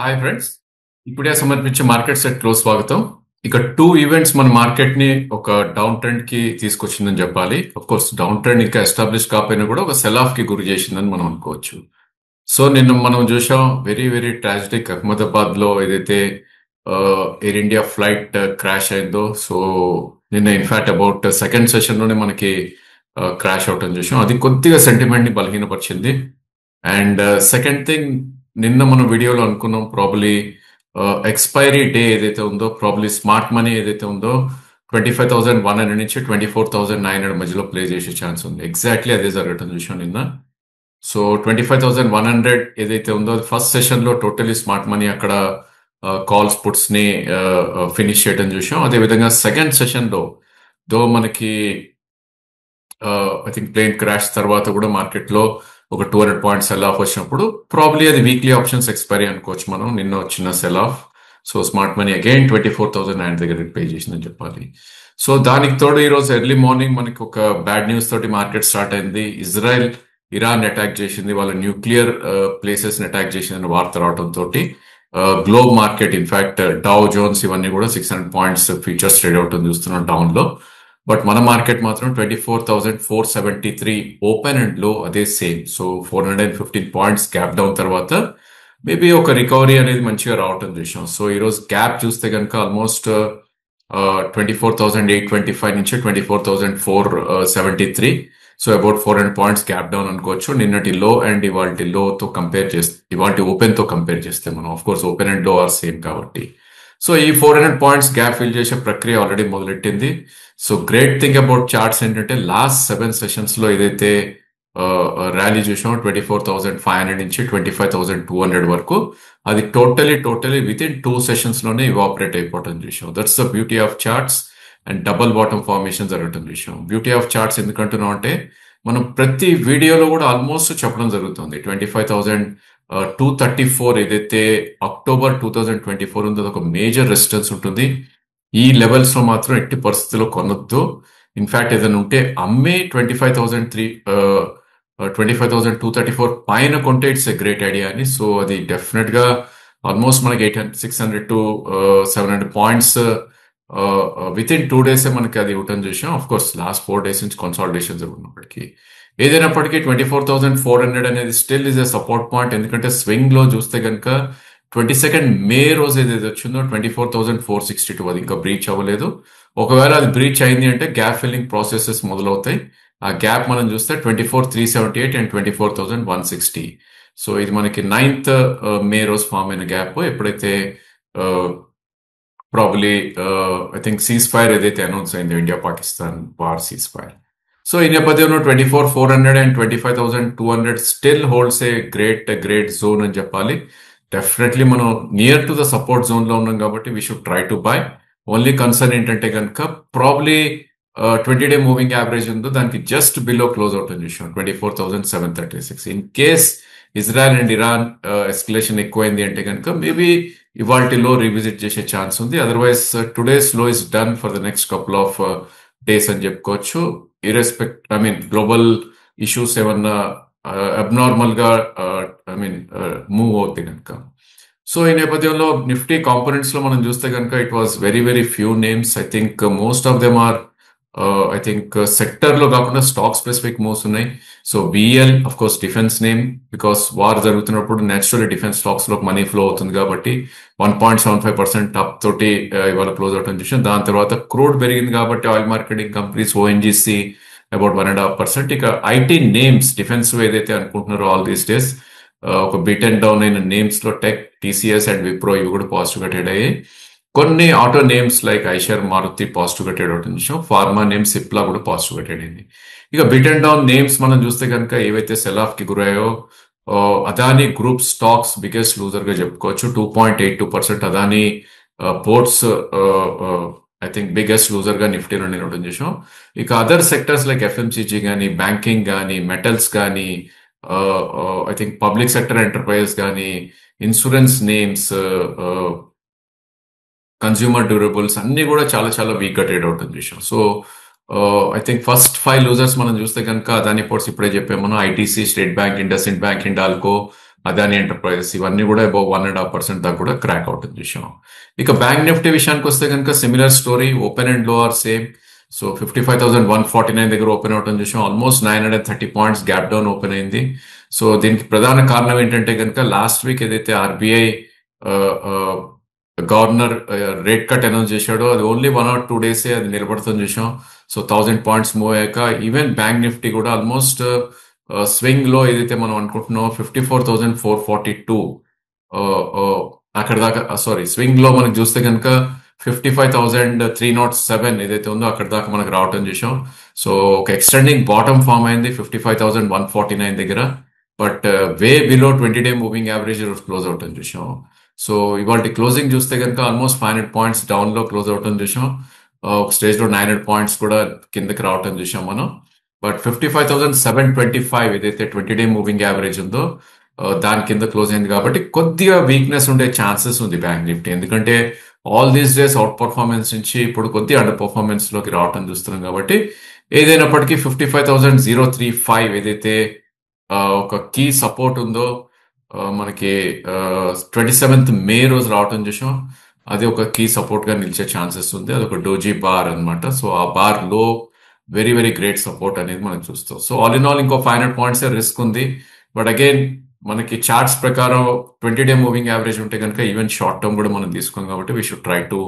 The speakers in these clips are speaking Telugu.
హాయ్ ఫ్రెండ్స్, ఇప్పుడే సమర్పించే మార్కెట్ సెట్ లో స్వాగతం. ఇక టూ ఈవెంట్స్ మన మార్కెట్ ని ఒక డౌన్ ట్రెండ్ కి తీసుకొచ్చిందని చెప్పాలి. అఫ్ కోర్స్ డౌన్ ట్రెండ్ ఇంకా ఎస్టాబ్లిష్ కాకపోయినా కూడా ఒక సెల్ ఆఫ్ కి గురి చేసిందని మనం అనుకోవచ్చు. సో నిన్న మనం చూసాం వెరీ వెరీ ట్రాజిడిక్ అహ్మదాబాద్ లో ఏదైతే ఎయిర్ ఇండియా ఫ్లైట్ క్రాష్ అయిందో. సో నిన్న ఇన్ఫాక్ట్ అబౌట్ సెకండ్ సెషన్ లోనే మనకి క్రాష్ అవటం చూసాం. అది కొద్దిగా సెంటిమెంట్ ని బలహీనపరిచింది. అండ్ సెకండ్ థింగ్, నిన్న మనం వీడియోలో అనుకున్నాం ప్రాబ్లీ ఎక్స్పైరీ డే ఏదైతే ఉందో, ప్రాబ్లీ స్మార్ట్ మనీ ఏదైతే ఉందో 25,100 నుంచి 24,900 మధ్యలో ప్లే చేసే ఛాన్స్ ఉంది. ఎగ్జాక్ట్లీ అదే జరగటం చూసాం నిన్న. సో 25,100 ఏదైతే ఉందో ఫస్ట్ సెషన్ లో టోటలీ స్మార్ట్ మనీ అక్కడ కాల్స్ పుట్స్ ని ఫినిష్ చేయడం చూసాం. అదేవిధంగా సెకండ్ సెషన్ లో దో మనకి ఐ థింక్ ప్లేన్ క్రాష్ తర్వాత కూడా మార్కెట్ లో ఒక 200 పాయింట్స్ సెల్ ఆఫ్ వచ్చినప్పుడు ప్రాబ్లీ అది వీక్లీ ఆప్షన్స్ ఎక్స్పైరీ అనుకోవచ్చు మనం. నిన్న వచ్చిన cell of. So smart money again 24,900 దగ్గర పే చేసిందని చెప్పాలి. సో దానికి తోడు ఈ రోజు ఎర్లీ మార్నింగ్ మనకి ఒక బ్యాడ్ న్యూస్ తోటి మార్కెట్ స్టార్ట్ అయింది. ఇజ్రాయెల్ ఇరాన్ అటాక్ చేసింది, వాళ్ళ న్యూక్లియర్ ప్లేసెస్ ని అటాక్ చేసిందని వార్త రావడంతో global market in fact Dow Jones ఇవన్నీ కూడా 600 పాయింట్స్ ఫ్యూచర్స్ ట్రేడ్ అవుట్ చూస్తున్నాం డౌన్ లో. బట్ మన మార్కెట్ మాత్రం 24,473 ఓపెన్ అండ్ లో అదే same. So 415 points gap down తర్వాత మేబీ ఒక రికవరీ అనేది మంచిగా రావటం చూసాం. సో ఈరోజు గ్యాప్ చూస్తే కనుక ఆల్మోస్ట్ 24,825 నుంచి 24,473. So about 400 points gap down అనుకోవచ్చు. నిన్నటి లో అండ్ ఇవాళ లోతో కంపేర్ చేస్తే, ఇవాళ ఓపెన్ తో కంపేర్ చేస్తే మనం, ఆఫ్ కోర్స్ ఓపెన్ అండ్ లో ఆర్ సేమ్ కాబట్టి. సో ఈ 400 పాయింట్స్ గ్యాప్ ఫిల్ చేసే ప్రక్రియ ఆల్రెడీ మొదలెట్టింది. So great thing about charts ఏంటంటే లాస్ట్ 7 సెషన్స్ లో ఏదైతే ర్యాలీ చూసామో 24,500 నుంచి 25,200 వరకు, అది టోటలీ విత్ ఇన్ 2 సెషన్స్ లోనే ఇవాపరేట్ అయిపోవటం చూసాం. That's the beauty of charts. And double bottom formation జరగటం చూసాం. బ్యూటీ ఆఫ్ చార్ట్స్ ఎందుకంటున్నాం అంటే మనం ప్రతి వీడియోలో కూడా ఆల్మోస్ట్ చెప్పడం జరుగుతుంది 25,234 ఏదైతే అక్టోబర్ 2024 ఉందో ఒక మేజర్ రెసిస్టెన్స్ ఉంటుంది. ఈ లెవెల్స్ లో మాత్రం ఎట్టి పరిస్థితుల్లో కొనొద్దు. ఇన్ఫాక్ట్ ఏదైనా ఉంటే అమ్మే 25,234 పైన కొంటే ఇట్స్ ఎ గ్రేట్ ఐడియా అని. సో అది డెఫినెట్ గా ఆల్మోస్ట్ మనకి 600 to 700 points with in 2 days మనకి అది ఇవ్వటం చూసాం. ఆఫ్ కోర్స్ లాస్ట్ 4 days నుంచి కన్సాలిడేషన్ జరుగుతున్నప్పటికీ, ఏదైనప్పటికీ 24,400 అనేది still is a support point. ఎందుకంటే స్వింగ్ లో చూస్తే కనుక 22nd మే రోజు ఏదైతే వచ్చిందో 24,462 అది ఇంకా బ్రీచ్ అవ్వలేదు. ఒకవేళ అది బ్రీచ్ అయింది అంటే గ్యాప్ ఫిల్లింగ్ ప్రాసెసెస్ మొదలవుతాయి. ఆ గ్యాప్ మనం చూస్తే 24,378 అండ్ 24,160. సో ఇది మనకి 9th మే రోజు ఫామ్ అయిన గ్యాప్. ఎప్పుడైతే probably I think cease fire ఏదైతే అనౌన్స్ అయిందో, India Pakistan war cease fire. So ఈ నేపథ్యంలో 24,400 and 25,200 still holds a great zone అని చెప్పాలి. డెఫినెట్లీ మనం near to the support zone లో ఉన్నాం కాబట్టి we should try to buy. Only concern ఏంటంటే కనుక ప్రాబ్లీ 20-day మూవింగ్ యావరేజ్ ఉందో దానికి జస్ట్ బిలో క్లోజ్ అవుట్ అని చూసాం 24,736. In case Israel and Iran escalation ఎక్కువైంది అంటే కనుక మేబీ ఇవాల్టిలో రీవిజిట్ చేసే ఛాన్స్ ఉంది. అదర్వైజ్ టుడేస్ లో is done for the next couple of days అని చెప్పుకోవచ్చు. గ్లోబల్ ఇష్యూస్ ఏమన్నా అబ్నార్మల్ గా మూవ్ అవుతాయి కనుక. సో ఈ నేపథ్యంలో నిఫ్టీ కాంపోనెంట్స్ లో మనం చూస్తే కనుక it was very few names. I think most of them are sector లో కాకుండా స్టాక్ స్పెసిఫిక్ మూవ్స్ ఉన్నాయి. So BL of course defence name, because war జరుగుతున్నప్పుడు నేచురల్లీ డిఫెన్స్ స్టాక్స్ లో మనీ ఫ్లో అవుతుంది కాబట్టి 1.75% అప్ తోటి ఇవాళ క్లోజ్ అవటం చూసాం. దాని తర్వాత క్రూడ్ పెరిగింది కాబట్టి oil marketing companies ONGC about 1.5%. ఇక ఐటీ నేమ్స్ డిఫెన్స్ ఏదైతే అనుకుంటున్నారో ఆల్ దీస్ డేస్ ఒక బిట్ అండ్ డౌన్ అయిన నేమ్స్ లో టెక్, టీసీఎస్ అండ్ విప్రో ఇవి కూడా పాజిటివ్ గా ట్రేడ్ అయ్యాయి. కొన్ని auto names like Eicher, Maruti positive గా ట్రేడ్ అవుతుంది చూసాం. ఫార్మా నేమ్స్ సిప్లా కూడా పాజిటివ్ గా ట్రేడ్ అయింది. ఇక బిట్ అండ్ డౌన్ నేమ్స్ మనం చూస్తే కనుక ఏవైతే సెల్ ఆఫ్ కి గురయ్యో Adani group stocks biggest loser గా చెప్పుకోవచ్చు. 2.82% Adani ports I think biggest loser గా నిఫ్టీలో నిలవడం చూసాం. ఇక అదర్ సెక్టర్స్ లైక్ ఎఫ్ఎంసీజీ కానీ, బ్యాంకింగ్ కానీ, మెటల్స్ కానీ, I think public sector enterprises కానీ, ఇన్సూరెన్స్ నేమ్స్, కన్స్యూమర్ డ్యూరబుల్స్ అన్ని కూడా చాలా వీక్ గా ట్రేడ్ అవుతుంది చూసాం. So I think first 5 losers మనం చూస్తే కనుక అదానీ పోర్ట్స్ ఇప్పుడే చెప్పాము, ITC, state bank, IndusInd bank, Hindalco, Adani enterprises ఇవన్నీ కూడా అబౌవ్ 1.5% దాకా కూడా క్రాక్ అవటం చూసాం. ఇక బ్యాంక్ నిఫ్టీ విషయానికి వస్తే కనుక సిమిలర్ స్టోరీ, ఓపెన్ అండ్ లో ఆర్ సేమ్. సో 55,149 దగ్గర ఓపెన్ అవటం చూసాం. Almost 930 points gap down open అయింది. సో దీనికి ప్రధాన కారణం ఏంటంటే కనుక లాస్ట్ వీక్ ఏదైతే RBI governor rate cut announce చేశాడో అది ఓన్లీ 1 or 2 days అది నిలబడుతుంది చూసాం. సో 1000 పాయింట్స్ మూవ్ అయ్యాక ఈవెన్ బ్యాంక్ నిఫ్టీ కూడా ఆల్మోస్ట్ స్వింగ్ లో ఏదైతే మనం అనుకుంటున్నాం 54,442 అక్కడ దాకా, సారీ స్వింగ్ లో మనకు చూస్తే కనుక 55,307 ఏదైతే ఉందో అక్కడ దాకా మనకు రావటం చూసాం. సో ఒక ఎక్స్టెండింగ్ బాటమ్ ఫామ్ అయింది 55,149 దగ్గర. But way below 20-day moving average close అవటం చూసాం. సో ఇవాళ క్లోజింగ్ చూస్తే కనుక ఆల్మోస్ట్ 500 పాయింట్స్ డౌన్ లో క్లోజ్ అవటం చూసాం. ఒక స్టేజ్ లో 900 పాయింట్స్ కూడా కిందకి రావటం చూసాం మనం. బట్ 55,725 ఏదైతే 20-day మూవింగ్ యావరేజ్ ఉందో దాని కింద క్లోజ్ అయింది కాబట్టి కొద్దిగా వీక్నెస్ ఉండే ఛాన్సెస్ ఉంది బ్యాంక్ నిఫ్టీ. ఎందుకంటే all these days out performance నుంచి ఇప్పుడు కొద్దిగా అండర్ పర్ఫార్మెన్స్ లోకి రావటం చూస్తున్నాం కాబట్టి ఏదైనప్పటికీ 55,035 ఏదైతే ఒక కీ సపోర్ట్ ఉందో మనకి 27th May రోజు రావటం చూసాం. అది ఒక కీ సపోర్ట్ గా నిలిచే ఛాన్సెస్ ఉంది. అది ఒక డోజీ బార్ అనమాట. సో ఆ బార్ లో వెరీ వెరీ గ్రేట్ సపోర్ట్ అనేది మనం చూస్తాం. సో ఆల్ ఇన్ ఆల్ ఇంకో 500 పాయింట్స్ రిస్క్ ఉంది. బట్ అగైన్ మనకి చార్ట్స్ ప్రకారం 20-day మూవింగ్ యావరేజ్ ఉంటే కనుక ఈవెన్ షార్ట్ టర్మ్ కూడా మనం తీసుకోం కాబట్టి we should try to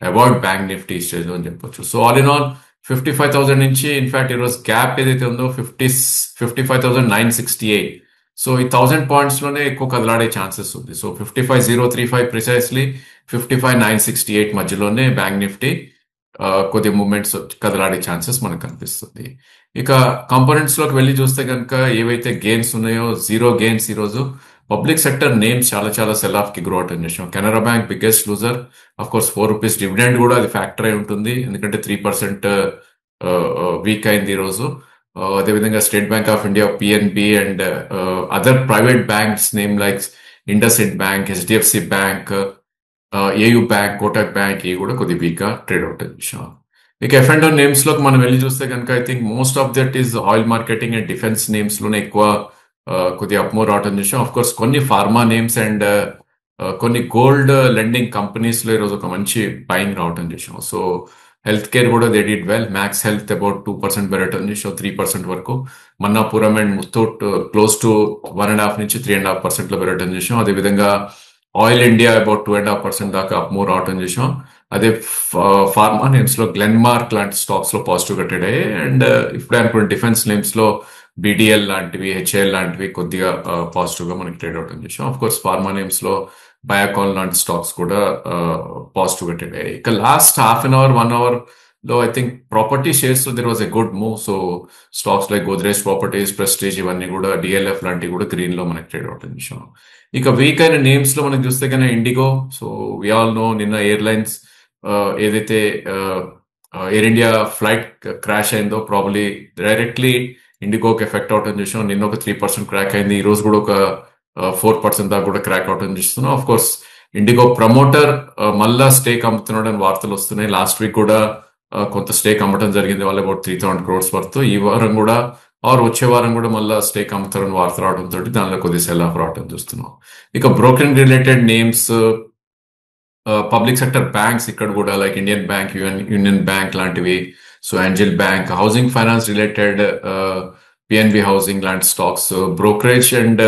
avoid bank Nifty stage అని చెప్పొచ్చు. సో ఆల్ ఇన్ ఆల్ 55,000 నుంచి ఇన్ఫాక్ట్ ఈరోజు గ్యాప్ ఏదైతే ఉందో 55,968. సో ఈ 1000 పాయింట్స్ లోనే ఎక్కువ కదలాడే ఛాన్సెస్ ఉంది. సో 55,035 ప్రిసైస్లీ 55,968 మధ్యలోనే బ్యాంక్ నిఫ్టీ కొద్ది మూమెంట్స్ కదలాడే ఛాన్సెస్ మనకు కనిపిస్తుంది. ఇక కాంపోనెంట్స్ లోకి వెళ్ళి చూస్తే కనుక ఏవైతే గెయిన్స్ ఉన్నాయో జీరో గెయిన్స్ ఈరోజు. పబ్లిక్ సెక్టర్ నేమ్స్ చాలా చాలా సెల్ ఆఫ్ కి గ్రో అవటం చేసాం. Canara bank biggest loser. Of course ₹4 dividend కూడా అది ఫ్యాక్టర్ అయి ఉంటుంది ఎందుకంటే 3% వీక్ అయింది ఈరోజు. అదేవిధంగా state bank of India, PNB and other private banks name like IndusInd bank, HDFC bank, AU bank, Kotak bank ఇవి కూడా కొద్ది వీక్ గా ట్రేడ్ అవుట్ చూసాం. ఇక F&O నేమ్స్ లోకి మనం వెళ్ళి చూస్తే కనుక I think most of that is oil marketing and defence names లోనే ఎక్కువ కొద్దిగా అప్మోర్ అవటం చూసాం. ఆఫ్ కోర్స్ కొన్ని ఫార్మా నేమ్స్ అండ్ కొన్ని గోల్డ్ లెండింగ్ కంపెనీస్ లో ఈరోజు ఒక మంచి బయింగ్ రావటం చూసాం. సో హెల్త్ కేర్ కూడా they did well. Max health about 2% పెరగటం చూసాం, 3% వరకు. Manappuram and Muthoot close to 1.5 నుంచి 3.5% లో పెరగటం చూసాం. అదేవిధంగా ఆయిల్ ఇండియా అబౌట్ 2.5% దాకా అప్మోర్ అవటం చూసాం. అదే ఫార్మా నేమ్స్ లో గ్లెన్మార్క్ లాంటి స్టాక్స్ లో పాజిటివ్ గా ట్రేడ్ అయ్యాయి. అండ్ ఇప్పుడు అనుకున్న డిఫెన్స్ నేమ్స్ లో బీడీఎల్ లాంటివి, హెచ్ఏఎల్ లాంటివి కొద్దిగా పాజిటివ్ గా మనకి ట్రేడ్ అవటం చూసాం. ఆఫ్ కోర్స్ ఫార్మా నేమ్స్ లో బయోకాన్ లాంటి స్టాక్స్ కూడా పాజిటివ్ గా ట్రేడ్ అయ్యాయి. ఇక last half an hour 1 hour లో ఐ థింక్ ప్రాపర్టీ షేర్స్ లో there was a good move. So stocks like Godrej properties, Prestige ఇవన్నీ కూడా, డిఎల్ఎఫ్ లాంటివి కూడా గ్రీన్ లో మనకి ట్రేడ్ అవటం చూసాం. ఇక వీక్ అయిన నేమ్స్ లో మనకి చూస్తే కన్నా IndiGo. So we all know నిన్న ఎయిర్లైన్స్ ఏదైతే ఎయిర్ ఇండియా ఫ్లైట్ క్రాష్ అయిందో ప్రాబ్లీ డైరెక్ట్లీ ఇండిగోకి ఎఫెక్ట్ అవటం చూసాం. నిన్న ఒక 3% క్రాక్ అయింది. ఈ రోజు కూడా ఒక 4% దాకా కూడా క్రాక్ అవటం చూస్తున్నాం. ఆఫ్ కోర్స్ ఇండిగో ప్రమోటర్ మళ్ళా స్టేక్ అమ్ముతున్నాడు అని వార్తలు వస్తున్నాయి. లాస్ట్ వీక్ కూడా కొంత స్టేక్ అమ్మటం జరిగింది వాళ్ళు అబౌట్ 3,000 crores వర్త్. ఈ వారం కూడా వచ్చే వారం కూడా మళ్ళీ స్టేక్ అమ్ముతారని వార్త రావడంతో దానిలో కొద్ది సెల్ ఆఫ్ రావడం చూస్తున్నాం. ఇక broking related names, public sector banks ఇక్కడ కూడా like Indian bank, union bank లాంటివి, so angel bank, housing finance related PNB housing లాంటి stocks, brokerage and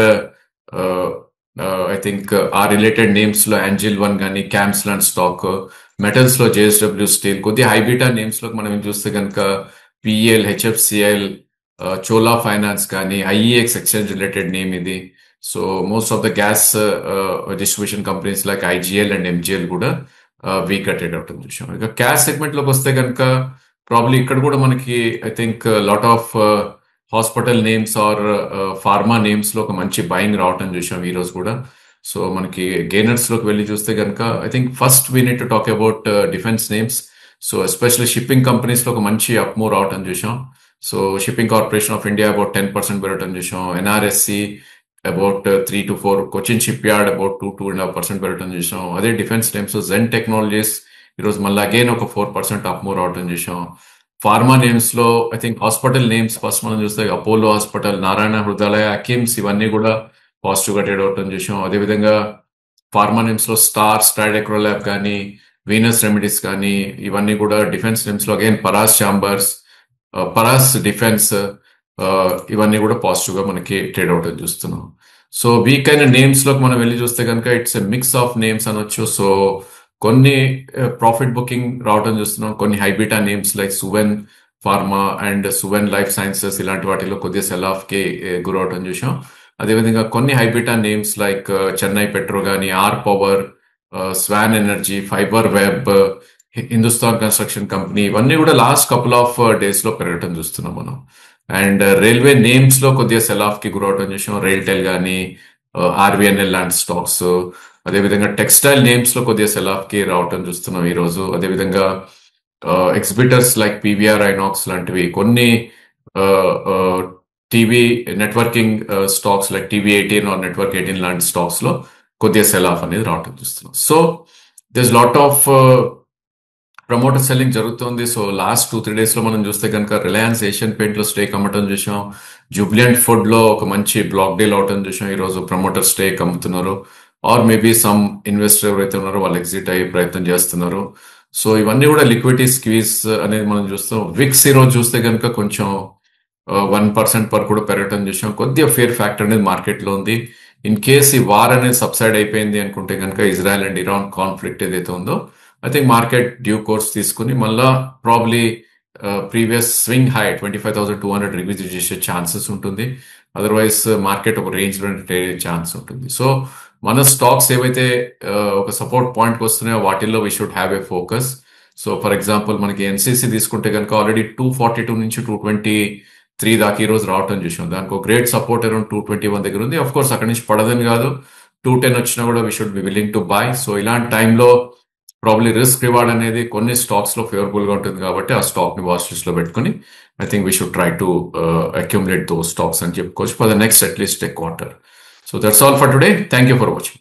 I think ఆ రిలేటెడ్ నేమ్స్ లో ఏంజల్ వన్ కానీ క్యాంప్స్ లాంటి స్టాక్, మెటల్స్ లో జేఎస్డబ్ల్యూ స్టీల్, కొద్దిగా హైబీటా నేమ్స్ లో మనం చూస్తే కనుక పిఎల్, హెచ్ఎఫ్సిఎల్, చోలా ఫైనాన్స్ కానీ, ఐఈఎక్స్ ఎక్స్చేంజ్ రిలేటెడ్ నేమ్ ఇది. So most of the gas distribution companies like IGL and MGL కూడా వీక్ ట్రేడ్ అవుతుంది చూసాం. ఇక క్యాష్ సెగ్మెంట్ లోకి వస్తే కనుక ప్రాబ్లీ ఇక్కడ కూడా మనకి I think lot of hospital names or pharma names లో ఒక మంచి బయింగ్ రావటం చూసాం ఈ రోజు కూడా. సో మనకి గెయినర్స్ లోకి వెళ్ళి చూస్తే కనుక I think first we need to talk about defence names. So especially shipping companies లో ఒక మంచి అప్మూవ్ రావటం చూసాం. So shipping corporation of India about 10% పెరగటం చూసాం. NRSC about 3 to 4, Cochin ship yard about 2.5% పెరగటం చూసాం. అదే డిఫెన్స్ నేమ్స్ జెన్ టెక్నాలజీస్ ఈరోజు మళ్ళీ అగైన్ ఒక 4% అప్మూవ్ రావటం చూసాం. ఫార్మా నేమ్స్ లో I think hospital names first మనం చూస్తే అపోలో హాస్పిటల్, నారాయణ హృదయాలయ, అకిమ్స్ ఇవన్నీ కూడా పాజిటివ్గా ట్రేడ్ అవటం చూసాం. అదేవిధంగా ఫార్మా నేమ్స్ లో స్ట్రాడెక్రోలాబ్ కానీ, వీనస్ రెమెడీస్ కానీ, ఇవన్నీ కూడా డిఫెన్స్ నేమ్స్ లో అగైన్ పరాస్ చాంబర్స్, పరాస్ డిఫెన్స్, ఇవన్నీ కూడా పాజిటివ్ గా మనకి ట్రేడ్ అవటం చూస్తున్నాం. సో వీక్ అయిన నేమ్స్ లోకి మనం వెళ్ళి చూస్తే కనుక it's a mix of names అనొచ్చు. సో కొన్ని ప్రాఫిట్ బుకింగ్ రావడం చూస్తున్నాం. కొన్ని high beta names like Suven pharma and Suven life sciences ఇలాంటి వాటిలో కొద్దిగా సెల్ ఆఫ్ కి గురవటం చూసాం. అదేవిధంగా కొన్ని high beta names like Chennai petro కానీ, R power, swan energy, fiber web, Hindustan construction company, ఇవన్నీ కూడా లాస్ట్ కపుల్ ఆఫ్ డేస్ లో పెరగటం చూస్తున్నాం మనం. అండ్ రైల్వే నేమ్స్ లో కొద్దిగా సెల్ ఆఫ్ కి గురవటం చూసాం. రైల్టెల్ కానీ, ఆర్వీఎన్ఎల్ లాంటి స్టాక్స్, అదేవిధంగా టెక్స్టైల్ నేమ్స్ లో కొద్దిగా సెల్ ఆఫ్ కి రావటం చూస్తున్నాం ఈ రోజు. అదేవిధంగా ఎగ్జిబిటర్స్ లైక్ పీవీఆర్ ఐనాక్స్ లాంటివి, కొన్ని TV networking stocks like TV eighteen or network eighteen లాంటి స్టాక్స్ లో కొద్దిగా సెల్ ఆఫ్ అనేది రావటం చూస్తున్నాం. So this lot of promoter selling జరుగుతుంది. సో లాస్ట్ 2-3 డేస్ లో మనం చూస్తే కనుక రిలయన్స్ ఏషియన్ పెయింట్ లో స్టేక్ అమ్మటం చూసాం. జూబ్లియంట్ ఫుడ్ లో ఒక మంచి బ్లాక్ డీల్ అవటం చూసాం. ఈ రోజు ప్రమోటర్ స్టేక్ అమ్ముతున్నారు, ఆర్ మేబీ సమ్ ఇన్వెస్టర్ ఎవరైతే ఉన్నారో వాళ్ళు ఎగ్జిట్ అయ్యే ప్రయత్నం చేస్తున్నారు. సో ఇవన్నీ కూడా లిక్విడిటీ స్క్వీజ్ అనేది మనం చూస్తాం. విక్స్ ఈ రోజు చూస్తే కనుక కొంచెం 1% వరకు కూడా పెరగటం చూసాం. కొద్దిగా ఫియర్ ఫ్యాక్టర్ అనేది మార్కెట్ లో ఉంది. ఇన్ కేస్ ఈ వార్ అనేది సబ్సైడ్ అయిపోయింది అనుకుంటే కనుక, ఇజ్రాయెల్ అండ్ ఇరాన్ కాన్ఫ్లిక్ట్ ఏదైతే ఉందో, I think market due course తీసుకుని మళ్ళా probably previous swing high 25,200 revisit చేసే ఛాన్సెస్ ఉంటుంది. అదర్వైజ్ మార్కెట్ ఒక రేంజ్ లో ట్రేడ్ అయ్యే ఛాన్స్ ఉంటుంది. సో మన స్టాక్స్ ఏవైతే ఒక సపోర్ట్ పాయింట్కి వస్తున్నాయో వాటిల్లో we should have a focus. So for example మనకి ఎన్సీసీ తీసుకుంటే కనుక ఆల్రెడీ 242 నుంచి 223 దాకా ఈ రోజు రావటం చూసాం. దానికి ఒక గ్రేట్ సపోర్ట్ అరౌండ్ 221 దగ్గర ఉంది. ఆఫ్ కోర్స్ అక్కడి నుంచి పడదని కాదు, 210 వచ్చినా కూడా we should be willing to buy. So ఇలాంటి టైంలో ప్రాబ్లీ రిస్క్ రివార్డ్ అనేది కొన్ని స్టాక్స్ లో ఫేవరబుల్ గా ఉంటుంది కాబట్టి ఆ స్టాక్ ని వాచ్ లిస్ట్ లో పెట్టుకుని I think we should try to accumulate though stocks అని చెప్పుకోవచ్చు for the next at least a quarter. So that's all for today. Thank you for watching.